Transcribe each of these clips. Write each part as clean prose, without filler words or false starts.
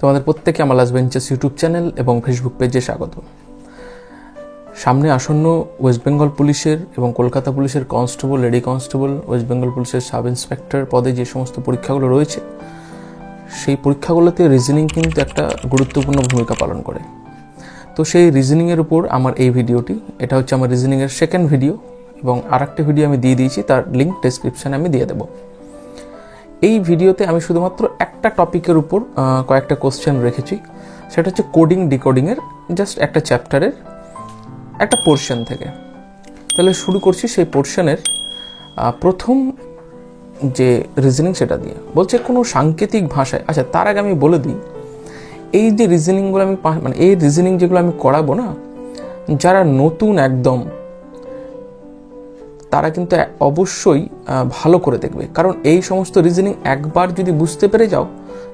তোমাদের প্রত্যেকে আমার লাস্ট বেঞ্চেস ইউটিউব চ্যানেল এবং ফেসবুক পেজে স্বাগত। সামনে আসন্ন ওয়েস্ট বেঙ্গল পুলিশের এবং কলকাতা পুলিশের constable, lady constable, West Bengal পুলিশের সাব ইন্সপেক্টর পদে যে সমস্ত পরীক্ষাগুলো রয়েছে, সেই পরীক্ষাগুলোতে রিজনিং কিন্তু একটা গুরুত্বপূর্ণ ভূমিকা পালন করে। তো সেই রিজনিংয়ের উপর আমার এই ভিডিওটি, এটা হচ্ছে আমার রিজনিংয়ের সেকেন্ড ভিডিও এবং আরেকটা ভিডিও আমি দিয়ে দিয়েছি, তার লিঙ্ক ডেসক্রিপশানে আমি দিয়ে দেবো। এই ভিডিওতে আমি শুধুমাত্র একটা টপিকের উপর কয়েকটা কোশ্চেন রেখেছি, সেটা হচ্ছে কোডিং ডিকোডিংয়ের জাস্ট একটা চ্যাপ্টারের একটা পোর্শন থেকে। তাহলে শুরু করছি সেই পোর্শনের প্রথম যে রিজনিং সেটা দিয়ে। বলছে কোনো সাংকেতিক ভাষায়, আচ্ছা তার আগে আমি বলে দিই, এই যে রিজনিংগুলো আমি এই রিজনিং যেগুলো আমি করাবো না, যারা নতুন একদম তারা কিন্তু অবশ্যই ভালো করে দেখবে, কারণ এই সমস্ত রিজনিং একবার যদি বুঝতে পেরে যাও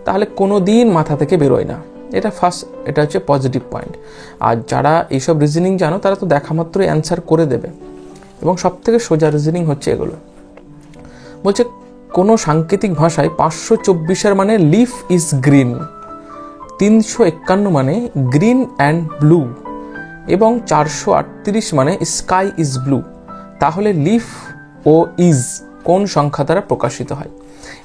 তাহলে কোনো দিন মাথা থেকে বেরোয় না। এটা ফার্স্ট, এটা হচ্ছে পজিটিভ পয়েন্ট। আর যারা এইসব রিজনিং জানো তারা তো দেখা মাত্রই অ্যান্সার করে দেবে, এবং সব থেকে সোজা রিজনিং হচ্ছে এগুলো। বলছে কোনো সাংকেতিক ভাষায় 524 মানে লিফ ইজ গ্রিন, 351 মানে গ্রিন অ্যান্ড ব্লু, এবং 438 মানে স্কাই ইজ ব্লু। তাহলে লিফ ও ইজ কোন সংখ্যা দ্বারা প্রকাশিত হয়?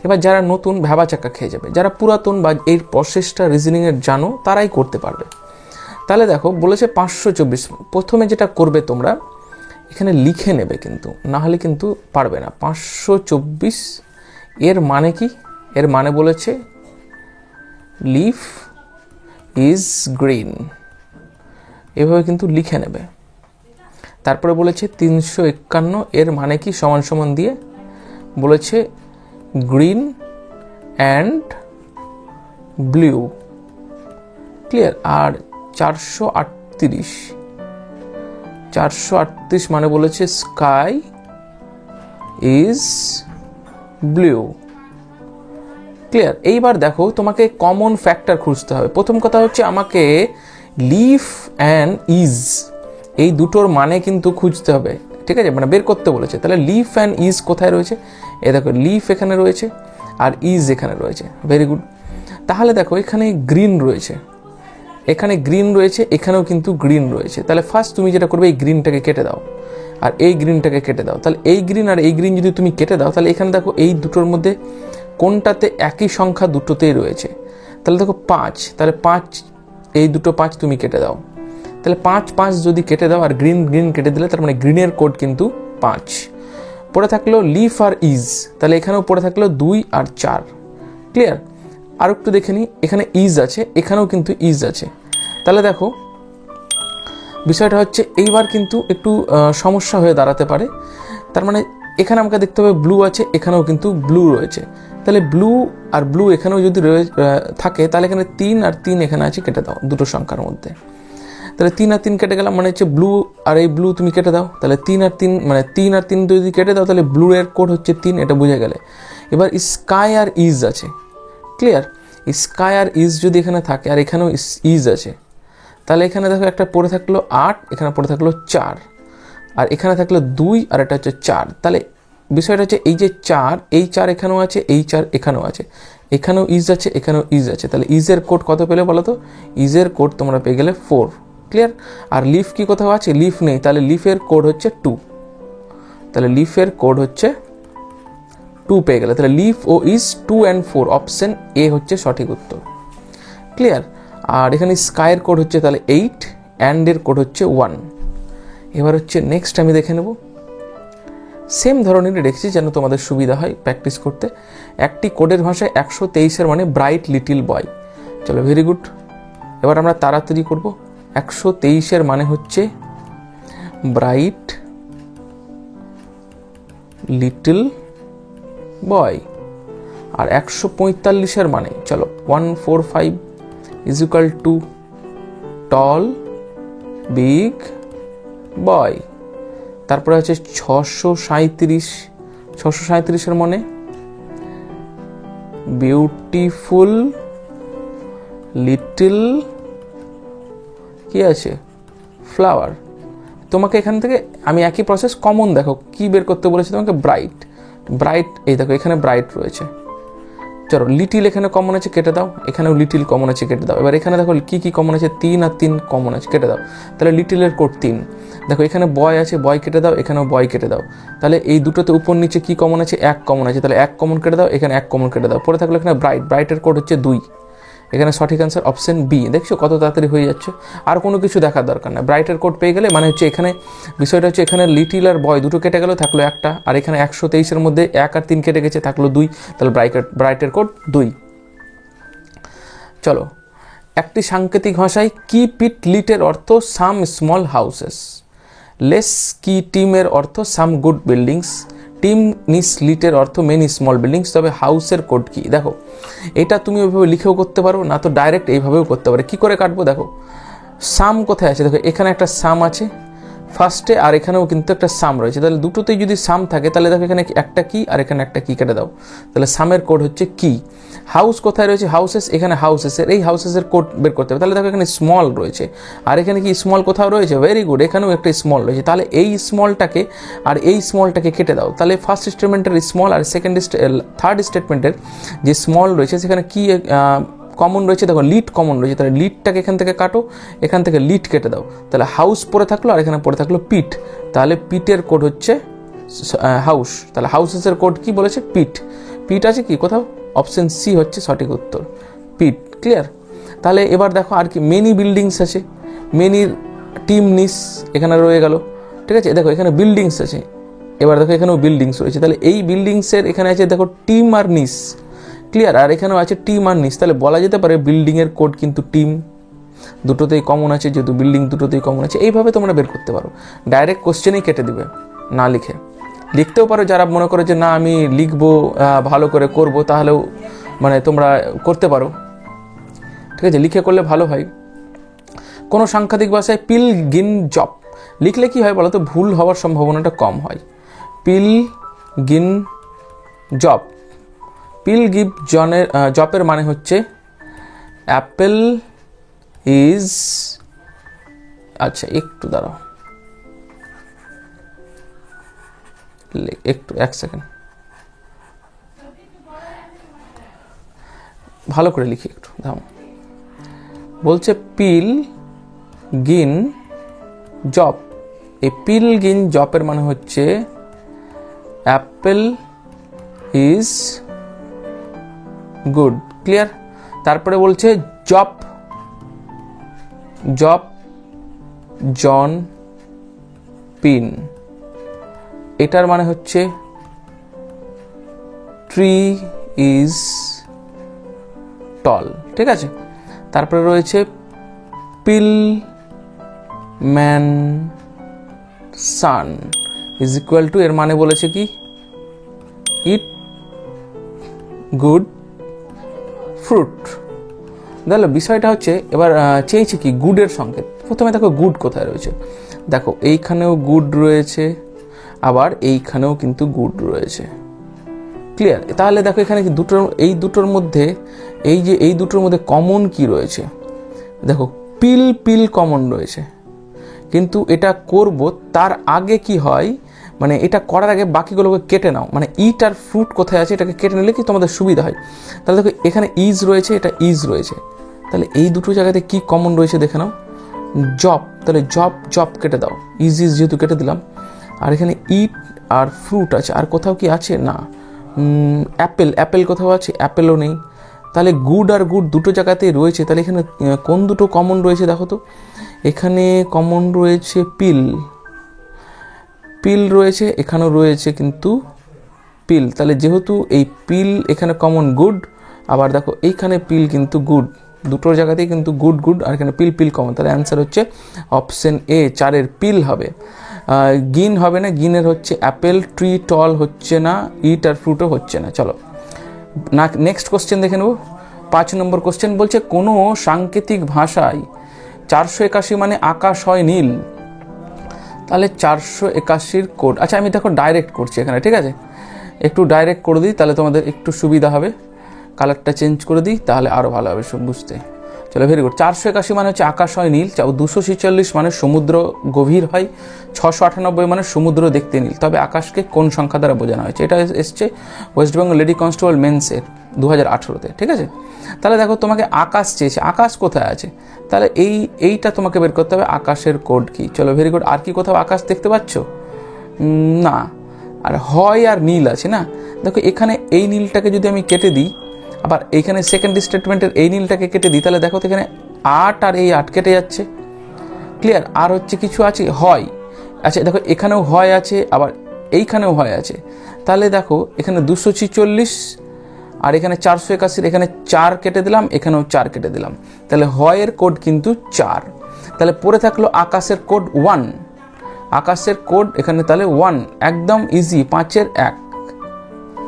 এবার যারা নতুন ভ্যাবাচাকা খেয়ে যাবে, যারা পুরাতন বা এর প্রসেসটা রিজনিংয়ের জানো তারাই করতে পারবে। তাহলে দেখো বলেছে 524, প্রথমে যেটা করবে তোমরা এখানে লিখে নেবে, কিন্তু না হলে কিন্তু পারবে না। 524 এর মানে কি? এর মানে বলেছে লিফ ইজ গ্রিন, এভাবে কিন্তু লিখে নেবে। তারপরে বলেছে 351 এর মানে কি? সমান সমান দিয়ে বলেছে গ্রিন অ্যান্ড ব্লু, ক্লিয়ার। আর 438 মানে বলেছে স্কাই ইজ ব্লু, ক্লিয়ার। এইবার দেখো তোমাকে কমন ফ্যাক্টর খুঁজতে হবে। প্রথম কথা হচ্ছে আমাকে লিফ অ্যান্ড ইজ এই দুটোর মানে কিন্তু খুঁজতে হবে, ঠিক আছে, মানে বের করতে বলেছে। তাহলে লিফ অ্যান্ড ইজ কোথায় রয়েছে? এ দেখো লিফ এখানে রয়েছে আর ইজ এখানে রয়েছে, ভেরি গুড। তাহলে দেখো এখানে গ্রিন রয়েছে, এখানে গ্রিন রয়েছে, এখানেও কিন্তু গ্রিন রয়েছে। তাহলে ফার্স্ট তুমি যেটা করবে এই গ্রিনটাকে কেটে দাও আর এই গ্রিনটাকে কেটে দাও। তাহলে এই গ্রিন আর এই গ্রিন যদি তুমি কেটে দাও, তাহলে এখানে দেখো এই দুটোর মধ্যে কোনটাতে একই সংখ্যা দুটোতেই রয়েছে? তাহলে দেখো 5, তাহলে 5, এই দুটো 5 তুমি কেটে দাও। তাহলে 5 যদি কেটে দাও আর গ্রিন কেটে দিলে, তার মানে গ্রিনের কোড কিন্তু 5। পড়ে থাকলো লিফ আর ইজ, তাহলে এখানেও পড়ে থাকলো 2 আর 4, ক্লিয়ার। আর একটু দেখে নিই, এখানে ইজ আছে, এখানেও কিন্তু ইজ আছে। তাহলে দেখো বিষয়টা হচ্ছে এইবার কিন্তু একটু সমস্যা হয়ে দাঁড়াতে পারে। তার মানে এখানে আমাকে দেখতে হবে ব্লু আছে, এখানেও কিন্তু ব্লু রয়েছে। তাহলে ব্লু আর ব্লু এখানেও যদি থাকে, তাহলে এখানে 3 আর 3 এখানে আছে, কেটে দাও দুটো সংখ্যার মধ্যে। তাহলে 3 আর 3 কেটে গেলাম, মানে হচ্ছে ব্লু আর এই ব্লু তুমি কেটে দাও। তাহলে 3 আর 3 মানে 3 আর 3 যদি কেটে দাও, তাহলে ব্লু এর কোড হচ্ছে 3, এটা বুঝে গেলে। এবার স্কাই আর ইজ আছে, ক্লিয়ার। স্কাই আর ইজ যদি এখানে থাকে আর এখানেও ইজ আছে, তাহলে এখানে দেখো একটা পড়ে থাকলো 8, এখানে পড়ে থাকলো 4, আর এখানে থাকলো 2 আর এটা হচ্ছে 4। তাহলে বিষয়টা হচ্ছে এই যে 4, এই 4 এখানেও আছে, এই 4 এখানেও আছে, এখানেও ইজ আছে, এখানেও ইজ আছে। তাহলে ইজের কোড কত পেলে বলো তো? ইজের কোড তোমরা পেয়ে গেলে 4, ক্লিয়ার। আর লিফ কি কোথাও আছে? লিফ নেই, তাহলে লিফের কোড হচ্ছে 2, তাহলে লিফের কোড হচ্ছে 2 পেয়ে গেলে। তাহলে লিফ ও ইজ 2 and 4, অপশন এ হচ্ছে সঠিক উত্তর, ক্লিয়ার। আর এখানে স্কাইয়ের কোড হচ্ছে তাহলে 8, অ্যান্ড এর কোড হচ্ছে 1। এবার হচ্ছে নেক্সট আমি দেখে নেব, সেম ধরনেরই রেখেছি যেন তোমাদের সুবিধা হয় প্র্যাকটিস করতে। একটি কোডের ভাষায় 123 মানে ব্রাইট লিটিল বয়। চলো, ভেরি গুড। এবার আমরা তাড়াতাড়ি করব। 123 মানে হচ্ছে ব্রাইট লিটল বয়। আর 145 মানে, চলো, 145 is equal to tall big boy. তারপরে আছে 637 মানে বিউটিফুল লিটল কি আছে? ফ্লাওয়ার। তোমাকে এখান থেকে আমি একই প্রসেস কমন, দেখো কি বের করতে বলেছি তোমাকে? ব্রাইট, এই দেখো এখানে ব্রাইট রয়েছে, চলো লিটিল এখানে কমন আছে, কেটে দাও, এখানেও লিটিল কমন আছে, কেটে দাও। এবার এখানে দেখো কি কি কমন আছে, 3 আর 3 কমন আছে, কেটে দাও। তাহলে লিটিলের কোড 3। দেখো এখানে বয় আছে, বয় কেটে দাও, এখানেও বয় কেটে দাও। তাহলে এই দুটোতে উপর নিচে কি কমন আছে, 1 কমন আছে, তাহলে 1 কমন কেটে দাও, এখানে 1 কমন কেটে দাও। পরে থাকলো এখানে ব্রাইট, ব্রাইটের কোড হচ্ছে 2। এখানে সঠিক অ্যান্সার অপশন বি। দেখছো কত তাড়াতাড়ি হয়ে যাচ্ছে, আর কোনো কিছু দেখার দরকার না। ব্রাইটের কোড পেয়ে গেলে মানে হচ্ছে এখানে বিষয়টা হচ্ছে এখানে লিটিল আর বয় দুটো কেটে গেল, থাকলো একটা, আর এখানে 123-এর মধ্যে 1 আর 3 কেটে গেছে, থাকলো 2, তাহলে ব্রাইটের কোড 2। চলো, একটি সাংকেতিক ভাষায় কিপ ইট লিটের অর্থ সাম স্মল হাউসেস, লেস কি টিমের অর্থ সাম গুড বিল্ডিংস, টিম নিস লিটের অর্থ মেনি স্মল বিল্ডিংস। তবে হাউসের কোড কি? দেখো এটা তুমি ওইভাবে লিখেও করতে পারো, না তো ডাইরেক্ট এইভাবেও করতে পারো। কী করে কাটবো দেখো, সাম কোথায় আছে, দেখো এখানে একটা সাম আছে ফার্স্টে, আর এখানেও কিন্তু একটা সাম রয়েছে। তাহলে দুটোতেই যদি সাম থাকে তাহলে দেখো এখানে একটা কি আর এখানে একটা কি, কেটে দাও। তাহলে সামের কোড হচ্ছে কি। হাউস কোথায় রয়েছে, হাউসেস, এখানে হাউসেসের, এই হাউসেসের কোড বের করতে হবে। তাহলে দেখো এখানে স্মল রয়েছে, আর এখানে কি স্মল কোথাও রয়েছে, ভেরি গুড, এখানেও একটা স্মল রয়েছে। তাহলে এই স্মলটাকে আর এই স্মলটাকে কেটে দাও। তাহলে ফার্স্ট স্টেটমেন্টের স্মল আর থার্ড স্টেটমেন্টের যে স্মল রয়েছে সেখানে কি কমন রয়েছে, দেখো লিড কমন রয়েছে। তাহলে লিডটাকে এখান থেকে কাটো, এখান থেকে লিড কেটে দাও। তাহলে হাউস পড়ে থাকলো আর এখানে পড়ে থাকলো পিট। তাহলে পিটের কোড হচ্ছে হাউস। তাহলে হাউসেসের কোড কি বলেছে, পিট। পিট আছে কি কোথাও, অপশন সি হচ্ছে সঠিক উত্তর, পিট। ক্লিয়ার? তাহলে এবার দেখো আর কি, মেনি বিল্ডিংস আছে, মেনির টিম নিস এখানে রয়ে গেল, ঠিক আছে। দেখো এখানে বিল্ডিংস আছে, এবার দেখো এখানেও বিল্ডিংস রয়েছে। তাহলে এই বিল্ডিংসের এখানে আছে দেখো টিম আর নিস, ক্লিয়ার, আর এখানেও আছে টিম আর নিস। তাহলে বলা যেতে পারে বিল্ডিংয়ের কোড কিন্তু টিম, দুটোতেই কমন আছে, যেহেতু বিল্ডিং দুটোতেই কমন আছে। এইভাবে তোমরা বের করতে পারো, ডাইরেক্ট কোশ্চেনেই কেটে দিবে না লিখে। লিখতেও পারো, যারা মনে করে যে না আমি লিখবো ভালো করে করব, তাহলেও মানে তোমরা করতে পারো, ঠিক আছে, লিখে করলে ভালো হয়। কোনো সাংকেতিক ভাষায় পিল গিন জব লিখলে কি হয় বলো তো, ভুল হওয়ার সম্ভাবনাটা কম হয়। পিল গিন জব, পিল গিভ জবের মানে হচ্ছে অ্যাপেল ইজ, আচ্ছা একটু দাঁড়াও, একটু 1 সেকেন্ড, ভালো করে লিখি একটু দাও। বলছে পিল গিন জব, এই পিল গিন জবের মানে হচ্ছে অ্যাপেল ইজ গুড। ক্লিয়ার? তারপরে বলছে জব, জব জন পিন, এটার মানে হচ্ছে ট্রি ইজ টল, ঠিক আছে। তারপরে রয়েছে পিল ম্যান সান ইজ ইকুয়াল টু, এর মানে বলেছে কি ইট গুড ফ্রুট। দেখো বিষয়টা হচ্ছে এবার চেয়েছে কি গুডের সংকেত। প্রথমে দেখো গুড কোথায় রয়েছে, দেখো এইখানেও গুড রয়েছে, আবার এইখানেও কিন্তু গুড রয়েছে, ক্লিয়ার। তাহলে দেখো এখানে কি এই দুটোর মধ্যে এই দুটোর মধ্যে কমন কি রয়েছে, দেখো পিল পিল কমন রয়েছে। কিন্তু এটা করব তার আগে কি হয়, মানে এটা করার আগে বাকিগুলোকে কেটে নাও, মানে ইট আর ফ্রুট কোথায় আছে এটাকে কেটে নিলে কি তোমাদের সুবিধা হয়। তাহলে দেখো এখানে ইজ রয়েছে, এটা ইজ রয়েছে, তাহলে এই দুটো জায়গাতে কি কমন রয়েছে দেখে নাও, জব। তাহলে জব জব কেটে দাও, ইজ যেহেতু কেটে দিলাম। আর এখানে ইট আর ফ্রুট আছে, আর কোথাও কি আছে না, অ্যাপেল, অ্যাপেল কোথাও আছে, অ্যাপেলও নেই। তাহলে গুড আর গুড দুটো জায়গাতেই রয়েছে। তাহলে এখানে কোন দুটো কমন রয়েছে দেখো তো, এখানে কমন রয়েছে পিল, পিল রয়েছে, এখানেও রয়েছে কিন্তু পিল। তাহলে যেহেতু এই পিল এখানে কমন গুড, আবার দেখো এইখানে পিল কিন্তু গুড, দুটোর জায়গাতেই কিন্তু গুড গুড, আর এখানে পিল পিল কমন। তাহলে অ্যান্সার হচ্ছে অপশন এ, 4-এর পিল হবে। গিন হবে না, গিনের হচ্ছে অ্যাপেল, ট্রি টল হচ্ছে না, ইট আর ফ্রুটও হচ্ছে না। চলো না, নেক্সট কোশ্চেন দেখে নেব। 5 নম্বর কোশ্চেন বলছে কোনো সাংকেতিক ভাষায় 481 মানে আকাশ হয় নীল। তাহলে 481-র কোড, আচ্ছা আমি দেখো ডাইরেক্ট করছি এখানে, ঠিক আছে, একটু ডাইরেক্ট করে দিই তাহলে তোমাদের একটু সুবিধা হবে। কালারটা চেঞ্জ করে দিই তাহলে আরও ভালো হবে সব বুঝতে। চলো ভেরি গুড। 481 মানে হচ্ছে আকাশ হয় নীল, 246 মানে সমুদ্র গভীর হয়, 698 মানে সমুদ্র দেখতে নীল। তবে আকাশকে কোন সংখ্যা দ্বারা বোঝানো হয়েছে? এটা এসছে ওয়েস্ট বেঙ্গল লেডি কনস্টেবল মেন্সের 2018-তে, ঠিক আছে। তাহলে দেখো তোমাকে আকাশ চেয়েছে, আকাশ কোথায় আছে? তাহলে এইটা তোমাকে বের করতে হবে, আকাশের কোড কি। চলো ভেরি গুড। আর কি কোথাও আকাশ দেখতে পাচ্ছ? না। আর হয় আর নীল আছে না, দেখো এখানে এই নীলটাকে যদি আমি কেটে দিই, আবার এইখানে সেকেন্ড স্টেটমেন্টের এই নীলটাকে কেটে দিই, তাহলে দেখো তো এখানে 8 আর এই 8 কেটে যাচ্ছে। ক্লিয়ার? আর হচ্ছে কিছু আছে হয়, আচ্ছা দেখো এখানেও হয় আছে, আবার এইখানেও হয় আছে। তাহলে দেখো এখানে 246 আর এখানে 481, এখানে 4 কেটে দিলাম, এখানেও 4 কেটে দিলাম, তাহলে হয়ের কোড কিন্তু 4। তাহলে পড়ে থাকলো আকাশের কোড 1। আকাশের কোড এখানে তাহলে 1, একদম ইজি, 5-এর 1,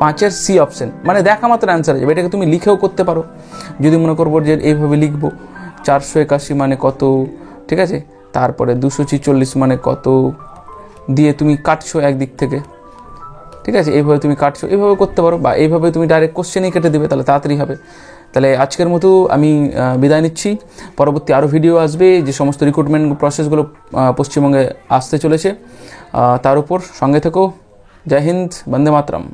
5-এর সি অপশন, মানে দেখা মাত্র অ্যান্সার হয়ে যাবে। এটাকে তুমি লিখেও করতে পারো, যদি মনে করবো যে এইভাবে লিখবো 481 মানে কত, ঠিক আছে, তারপরে 246 মানে কত দিয়ে তুমি কাটছো একদিক থেকে, ঠিক আছে, এইভাবে তুমি কাটছো, এইভাবে করতে পারো, বা এইভাবে তুমি ডাইরেক্ট কোশ্চেনই কেটে দেবে, তাহলে তাড়াতাড়ি হবে। তাহলে আজকের মতো আমি বিদায় নিচ্ছি। পরবর্তী আরও ভিডিও আসবে, যে সমস্ত রিক্রুটমেন্ট প্রসেসগুলো পশ্চিমবঙ্গে আসতে চলেছে তার উপর। সঙ্গে থেকো। জয় হিন্দ, বন্দে মাতরম।